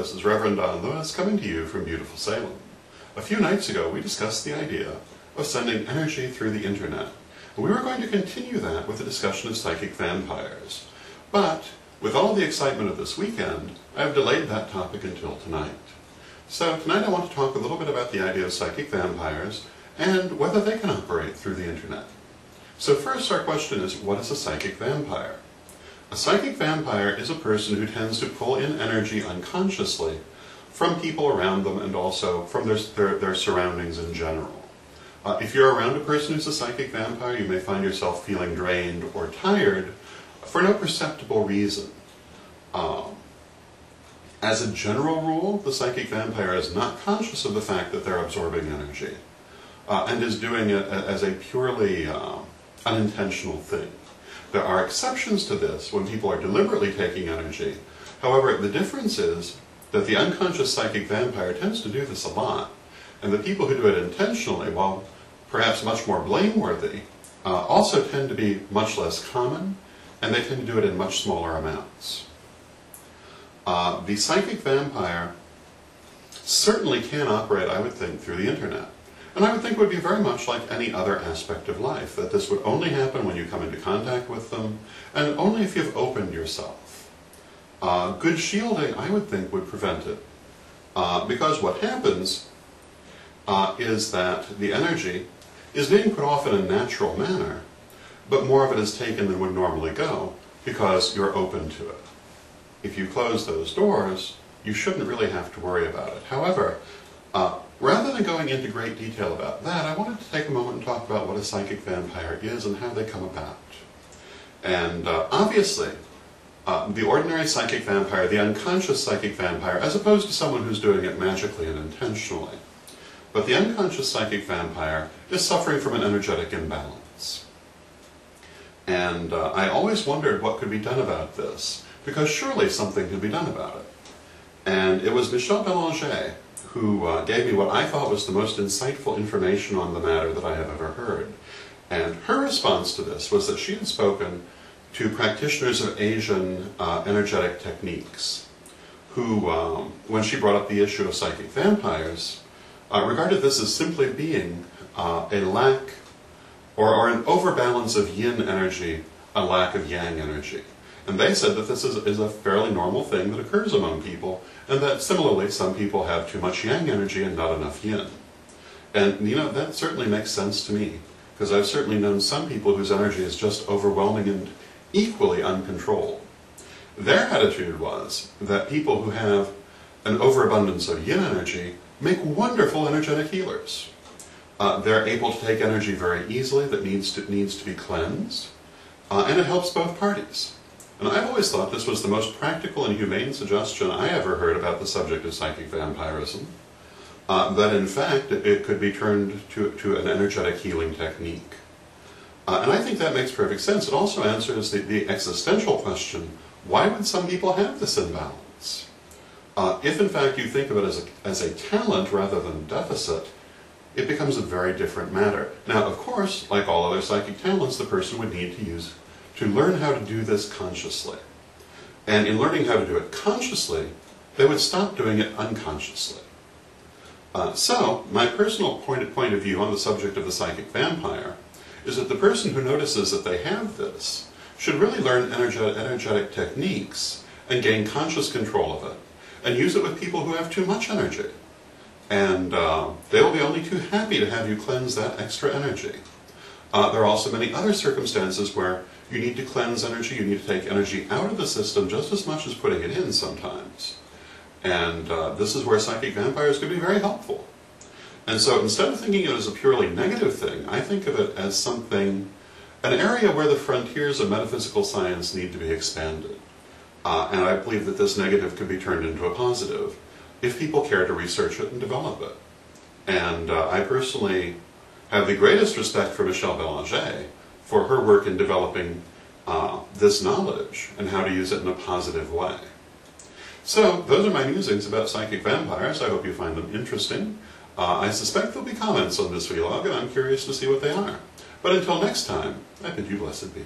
this is Reverend Don Lewis coming to you from beautiful Salem. A few nights ago we discussed the idea of sending energy through the internet. And we were going to continue that with a discussion of psychic vampires. But with all the excitement of this weekend, I have delayed that topic until tonight. So tonight I want to talk a little bit about the idea of psychic vampires and whether they can operate through the internet. So first our question is, what is a psychic vampire? A psychic vampire is a person who tends to pull in energy unconsciously from people around them and also from their surroundings in general. If you're around a person who's a psychic vampire, you may find yourself feeling drained or tired for no perceptible reason. As a general rule, the psychic vampire is not conscious of the fact that they're absorbing energy and is doing it as a purely unintentional thing. There are exceptions to this when people are deliberately taking energy. However, the difference is that the unconscious psychic vampire tends to do this a lot, and the people who do it intentionally, while perhaps much more blameworthy, also tend to be much less common, and they tend to do it in much smaller amounts. The psychic vampire certainly can operate, I would think, through the internet. And I would think it would be very much like any other aspect of life, that this would only happen when you come into contact with them, and only if you've opened yourself. Good shielding, I would think, would prevent it. Because what happens is that the energy is being put off in a natural manner, but more of it is taken than would normally go, because you're open to it. If you close those doors, you shouldn't really have to worry about it. However, rather than going into great detail about that, I wanted to take a moment and talk about what a psychic vampire is and how they come about. And obviously, the ordinary psychic vampire, the unconscious psychic vampire, as opposed to someone who's doing it magically and intentionally, but the unconscious psychic vampire is suffering from an energetic imbalance. And I always wondered what could be done about this, because surely something could be done about it. And it was Michelle Belanger who gave me what I thought was the most insightful information on the matter that I have ever heard. And her response to this was that she had spoken to practitioners of Asian energetic techniques who, when she brought up the issue of psychic vampires, regarded this as simply being a lack or an overbalance of yin energy, a lack of yang energy. And they said that this is a fairly normal thing that occurs among people, and that similarly some people have too much yang energy and not enough yin. And you know, that certainly makes sense to me, because I've certainly known some people whose energy is just overwhelming and equally uncontrolled. Their attitude was that people who have an overabundance of yin energy make wonderful energetic healers. They're able to take energy very easily that needs to be cleansed, and it helps both parties. And I've always thought this was the most practical and humane suggestion I ever heard about the subject of psychic vampirism, that in fact it could be turned to an energetic healing technique. And I think that makes perfect sense. It also answers the existential question, why would some people have this imbalance? If in fact you think of it as a talent rather than a deficit, it becomes a very different matter. Now, of course, like all other psychic talents, the person would need to learn how to do this consciously. And in learning how to do it consciously, they would stop doing it unconsciously. So, my personal point of view on the subject of the psychic vampire is that the person who notices that they have this should really learn energetic techniques and gain conscious control of it, and use it with people who have too much energy. And they will be only too happy to have you cleanse that extra energy. There are also many other circumstances where you need to cleanse energy, you need to take energy out of the system just as much as putting it in sometimes. And this is where psychic vampires could be very helpful. And so instead of thinking of it as a purely negative thing, I think of it as something, an area where the frontiers of metaphysical science need to be expanded. And I believe that this negative could be turned into a positive if people care to research it and develop it. And I personally have the greatest respect for Michelle Belanger for her work in developing this knowledge and how to use it in a positive way. So, those are my musings about psychic vampires. I hope you find them interesting. I suspect there'll be comments on this vlog, and I'm curious to see what they are. But until next time, I bid you blessed be.